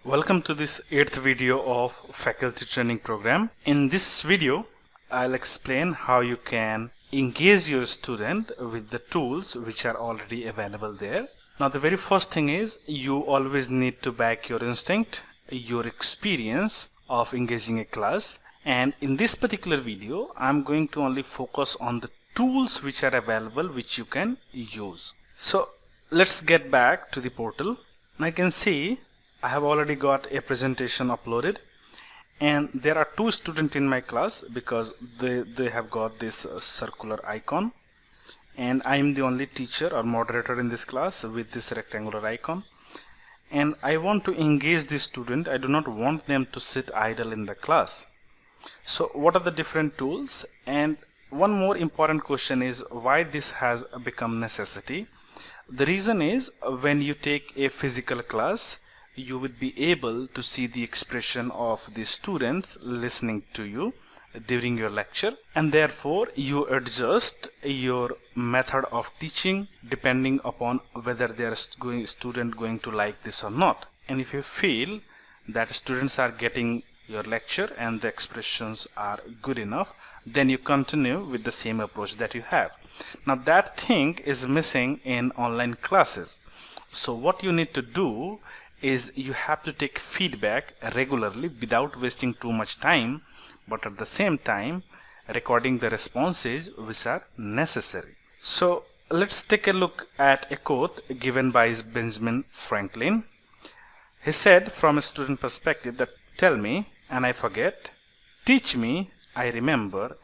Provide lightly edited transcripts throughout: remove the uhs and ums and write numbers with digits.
Welcome to this 8th video of faculty training program. In this video, I'll explain how you can engage your student with the tools which are already available there. Now the very first thing is you always need to back your instinct, your experience of engaging a class, and in this particular video I'm going to only focus on the tools which are available which you can use. So let's get back to the portal. Now you can see I have already got a presentation uploaded, and there are two students in my class because they have got this circular icon, and I am the only teacher or moderator in this class with this rectangular icon, and I want to engage the student. I do not want them to sit idle in the class. So what are the different tools? And one more important question is why this has become necessity. The reason is when you take a physical class, you would be able to see the expression of the students listening to you during your lecture, and therefore you adjust your method of teaching depending upon whether their student going to like this or not. And if you feel that students are getting your lecture and the expressions are good enough, then you continue with the same approach that you have. Now that thing is missing in online classes. So what you need to do is you have to take feedback regularly without wasting too much time, but at the same time recording the responses which are necessary. So let's take a look at a quote given by Benjamin Franklin. He said, from a student perspective, that tell me and I forget, teach me, I remember,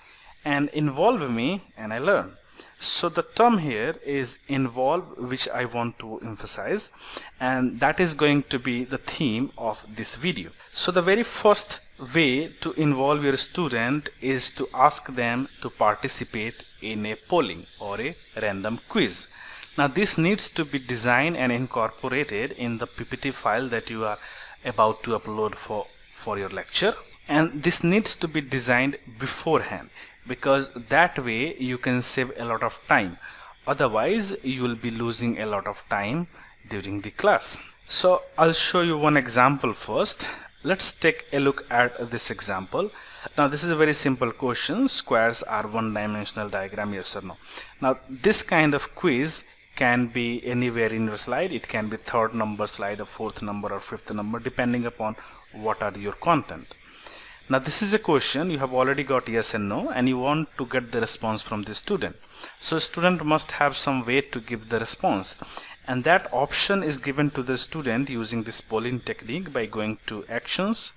and involve me and I learn. So the term here is involve, which I want to emphasize, and that is going to be the theme of this video. So the very first way to involve your student is to ask them to participate in a polling or a random quiz. Now this needs to be designed and incorporated in the PPT file that you are about to upload for your lecture, and this needs to be designed beforehand, because that way you can save a lot of time. Otherwise you will be losing a lot of time during the class. So I'll show you one example first. Let's take a look at this example. Now this is a very simple question. Squares are one-dimensional diagram, yes or no? Now this kind of quiz can be anywhere in your slide. It can be third number slide, or fourth number, or fifth number, depending upon what are your content. Now this is a question you have already got yes and no, and you want to get the response from the student. So student must have some way to give the response, and that option is given to the student using this polling technique by going to actions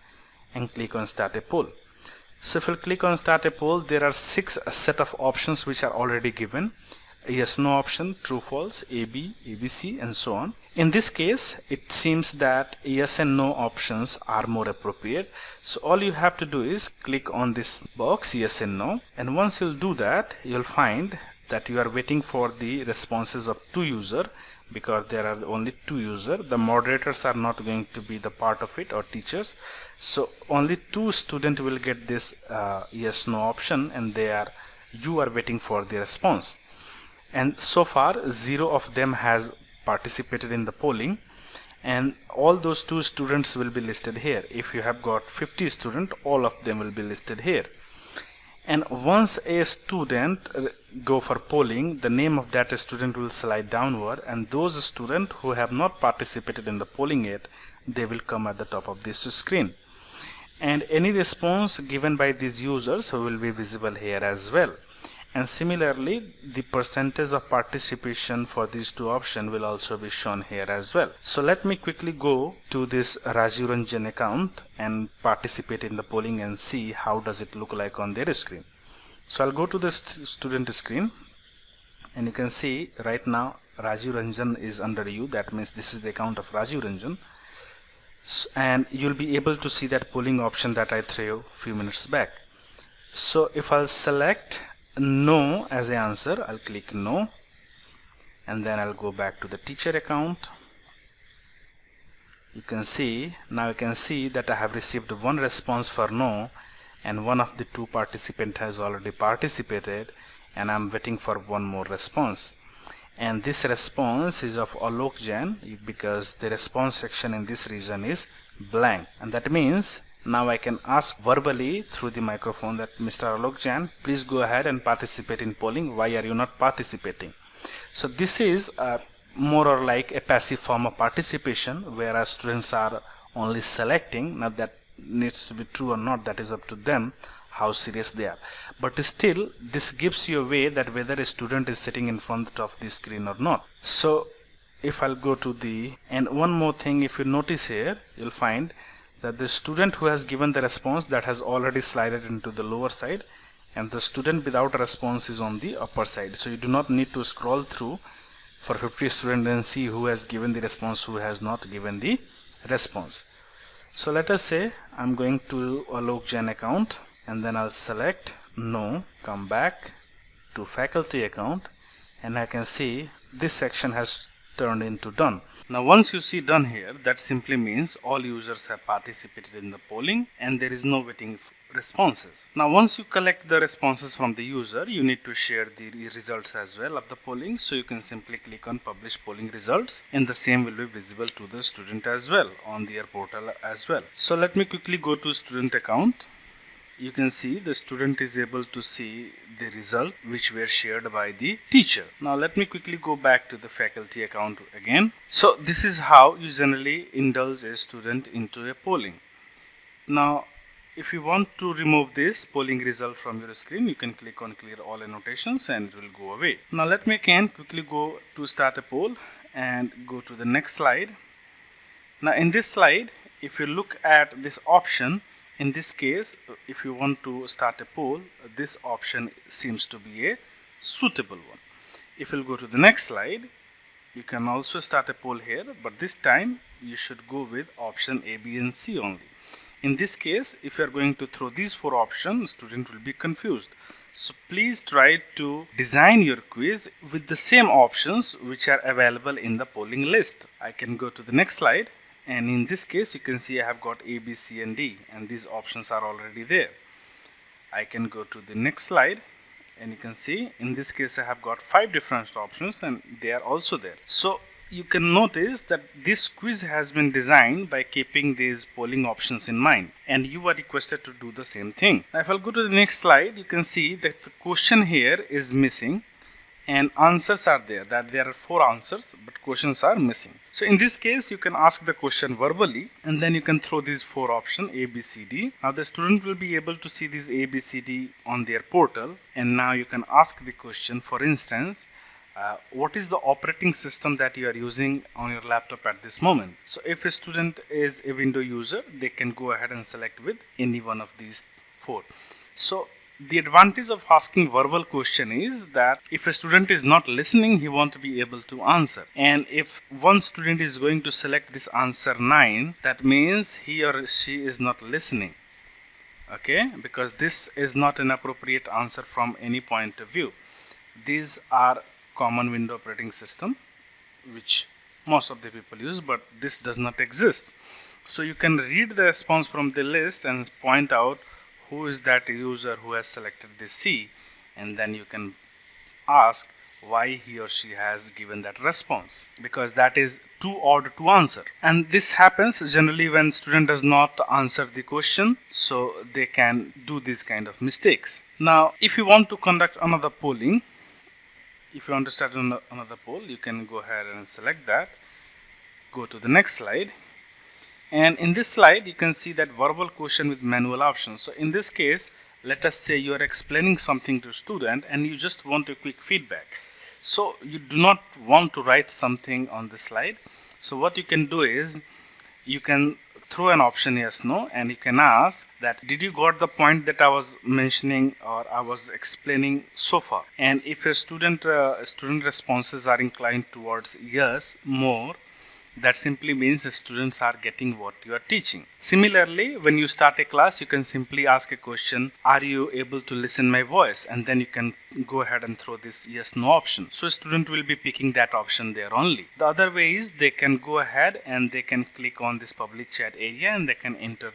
and click on start a poll. So if you click on start a poll, there are 6 set of options which are already given. Yes no option, true false, AB, ABC, and so on. In this case it seems that yes and no options are more appropriate. So all you have to do is click on this box yes and no, and once you'll do that, you'll find that you are waiting for the responses of 2 users, because there are only 2 users. The moderators are not going to be the part of it, or teachers. So only 2 students will get this yes no option, and you are waiting for the response. And so far 0 of them has participated in the polling, and all those 2 students will be listed here. If you have got 50 students, all of them will be listed here. And once a student go for polling, the name of that student will slide downward, and those students who have not participated in the polling yet, they will come at the top of this screen. And any response given by these users will be visible here as well. And similarly, the percentage of participation for these 2 options will also be shown here as well. So let me quickly go to this Rajiv Ranjan account and participate in the polling and see how does it look like on their screen. So I'll go to the student screen, and you can see right now Rajiv Ranjan is under you. That means this is the account of Rajiv Ranjan, and you'll be able to see that polling option that I threw a few minutes back. So if I'll select no as the answer, I'll click no, and then I'll go back to the teacher account. You can see that I have received 1 response for no, and one of the 2 participants has already participated, and I'm waiting for 1 more response. and this response is of Alok Jain because the response section in this region is blank, and that means now I can ask verbally through the microphone that Mr. Alok Jain, please go ahead and participate in polling. Why are you not participating? So this is more or like a passive form of participation, whereas students are only selecting. Now that needs to be true or not, that is up to them how serious they are, but still this gives you a way that whether a student is sitting in front of the screen or not. So if I'll go to the, and one more thing, if you notice here, you'll find that the student who has given the response, that has already slided into the lower side, and the student without a response is on the upper side. So you do not need to scroll through for 50 students and see who has given the response, who has not given the response. So let us say I'm going to Alok Jain account, and then I'll select no, come back to faculty account, and I can see this section has turned into done. Now once you see done here, that simply means all users have participated in the polling and there is no waiting responses. Now once you collect the responses from the user, you need to share the results as well of the polling. So you can simply click on publish polling results, and the same will be visible to the student as well on their portal as well. So let me quickly go to student account. You can see the student is able to see the result which were shared by the teacher. Now let me quickly go back to the faculty account again. So this is how you generally indulge a student into a polling. Now if you want to remove this polling result from your screen, you can click on clear all annotations and it will go away. Now let me again quickly go to start a poll and go to the next slide. Now in this slide, if you look at this option, in this case, if you want to start a poll, this option seems to be a suitable one. If you'll go to the next slide, you can also start a poll here, but this time you should go with option A, B and C only. In this case, if you are going to throw these four options, student will be confused. So please try to design your quiz with the same options which are available in the polling list. I can go to the next slide. And in this case, you can see I have got A, B, C and D, and these options are already there. I can go to the next slide, and you can see in this case I have got 5 different options and they are also there. So you can notice that this quiz has been designed by keeping these polling options in mind, and you are requested to do the same thing. Now if I'll go to the next slide, you can see that the question here is missing and answers are there, that there are 4 answers but questions are missing. So in this case, you can ask the question verbally and then you can throw these 4 options A, B, C, D. Now the student will be able to see these A, B, C, D on their portal, and now you can ask the question. For instance, what is the operating system that you are using on your laptop at this moment? So if a student is a Windows user, they can go ahead and select with any one of these 4. So the advantage of asking verbal question is that if a student is not listening, he won't be able to answer. And if one student is going to select this answer 9, that means he or she is not listening. Okay, because this is not an appropriate answer from any point of view. These are common Windows operating system which most of the people use, but this does not exist. So you can read the response from the list and point out who is that user who has selected this C, and then you can ask why he or she has given that response, because that is too odd to answer. And this happens generally when student does not answer the question, so they can do these kind of mistakes. Now if you want to conduct another polling, if you want to start another poll, you can go ahead and select that, go to the next slide. And in this slide, you can see that verbal question with manual options. So in this case, let us say you are explaining something to a student and you just want a quick feedback. So you do not want to write something on the slide. So what you can do is you can throw an option yes, no, and you can ask that did you got the point that I was mentioning or I was explaining so far. And if a student responses are inclined towards yes, more, that simply means the students are getting what you are teaching. Similarly, when you start a class, you can simply ask a question, are you able to listen my voice? And then you can go ahead and throw this yes no option. So a student will be picking that option there only. The other way is they can go ahead and they can click on this public chat area and they can enter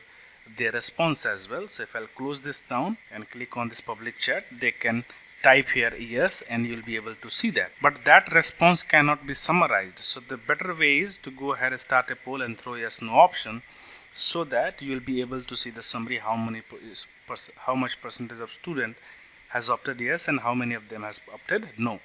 their response as well. So if I'll close this down and click on this public chat, they can type here yes and you'll be able to see that, but that response cannot be summarized. So the better way is to go ahead and start a poll and throw yes no option, so that you will be able to see the summary how much percentage of student has opted yes and how many of them has opted no.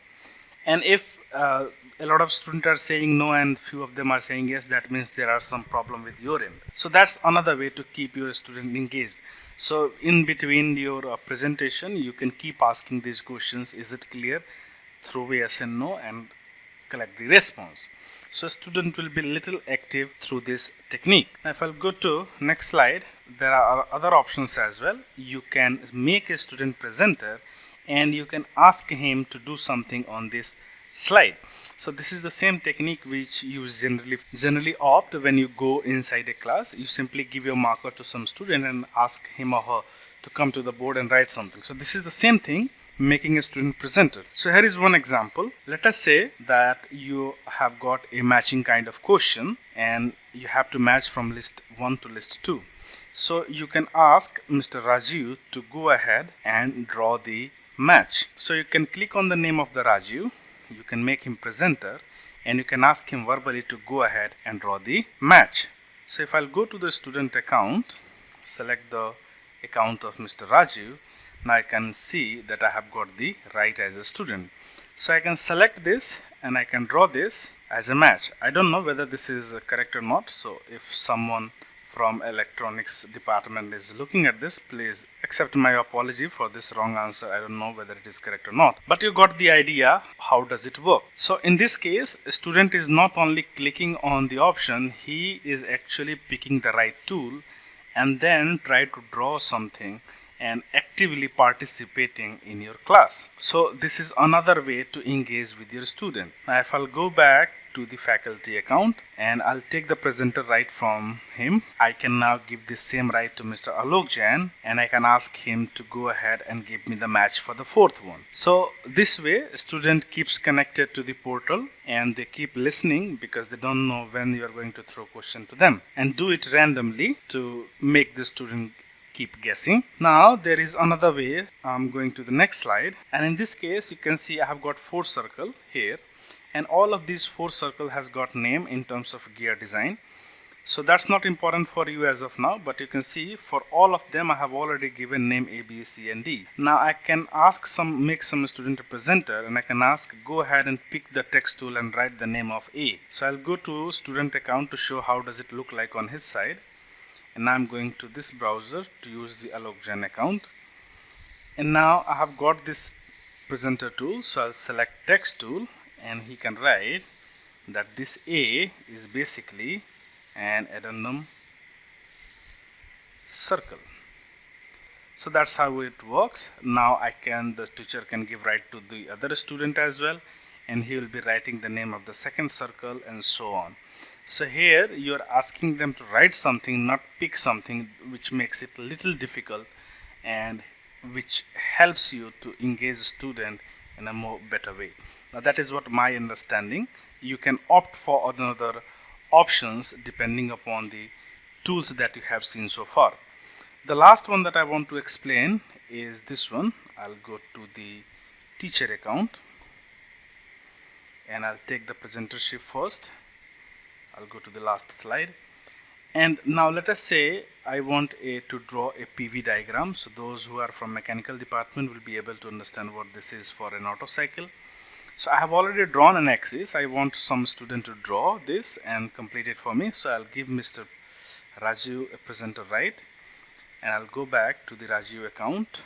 And if a lot of students are saying no and few of them are saying yes, that means there are some problem with your end. So that's another way to keep your student engaged. So in between your presentation, you can keep asking these questions. Is it clear? Through yes and no, and collect the response. So student will be little active through this technique. Now if I'll go to next slide, there are other options as well. You can make a student presenter and you can ask him to do something on this slide. So this is the same technique which you generally opt when you go inside a class. You simply give your marker to some student and ask him or her to come to the board and write something. So this is the same thing, making a student presenter. So here is one example. Let us say that you have got a matching kind of question and you have to match from list 1 to list 2. So you can ask Mr. Rajiv to go ahead and draw the match. So you can click on the name of the Rajiv, you can make him presenter, and you can ask him verbally to go ahead and draw the match. So if I'll go to the student account, select the account of Mr. Rajiv, now I can see that I have got the right as a student. So I can select this and I can draw this as a match. I don't know whether this is correct or not. So if someone from electronics department is looking at this, please accept my apology for this wrong answer. I don't know whether it is correct or not, but you got the idea how does it work. So in this case, a student is not only clicking on the option, he is actually picking the right tool and then try to draw something and actively participating in your class. So this is another way to engage with your student. Now if I'll go back to the faculty account and I'll take the presenter right from him, I can now give the same right to Mr. Alok Jain and I can ask him to go ahead and give me the match for the fourth one. So this way a student keeps connected to the portal and they keep listening because they don't know when you are going to throw question to them, and do it randomly to make the student keep guessing. Now there is another way. I'm going to the next slide, and in this case you can see I have got 4 circles here, and all of these 4 circles has got name in terms of gear design. So that's not important for you as of now, but you can see for all of them I have already given name A, B, C and D. Now I can make some student a presenter and I can ask go ahead and pick the text tool and write the name of A. So I'll go to student account to show how does it look like on his side. And now I'm going to this browser to use the Alok Jain account, and now I have got this presenter tool. So I'll select text tool and he can write that this A is basically an addendum circle. So that's how it works. Now the teacher can give right to the other student as well, and he will be writing the name of the second circle and so on. So here you are asking them to write something, not pick something, which makes it a little difficult and which helps you to engage a student in a more better way. Now that is what my understanding. You can opt for another options depending upon the tools that you have seen so far. The last one that I want to explain is this one. I'll go to the teacher account and I'll take the presentership first. I'll go to the last slide, and now let us say I want to draw a PV diagram. So those who are from mechanical department will be able to understand what this is for an auto cycle. So I have already drawn an axis. I want some student to draw this and complete it for me. So I'll give Mr. Rajiv a presenter right, and I'll go back to the Rajiv account,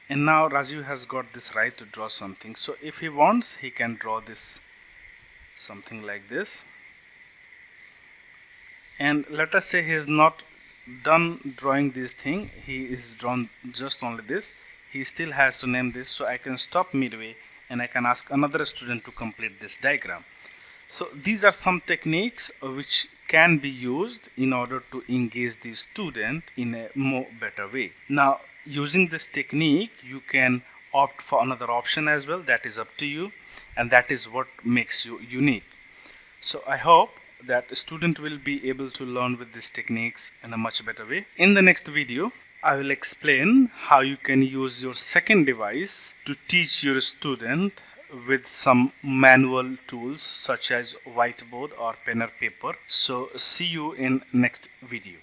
and now Rajiv has got this right to draw something. So if he wants, he can draw this something like this, and let us say he is not done drawing this thing, he is drawn just only this. He still has to name this, so I can stop midway and I can ask another student to complete this diagram. So these are some techniques which can be used in order to engage the student in a more better way. Now using this technique you can opt for another option as well. That is up to you, and that is what makes you unique. So I hope that a student will be able to learn with these techniques in a much better way. In the next video I will explain how you can use your second device to teach your student with some manual tools such as whiteboard or pen or paper. So see you in next video.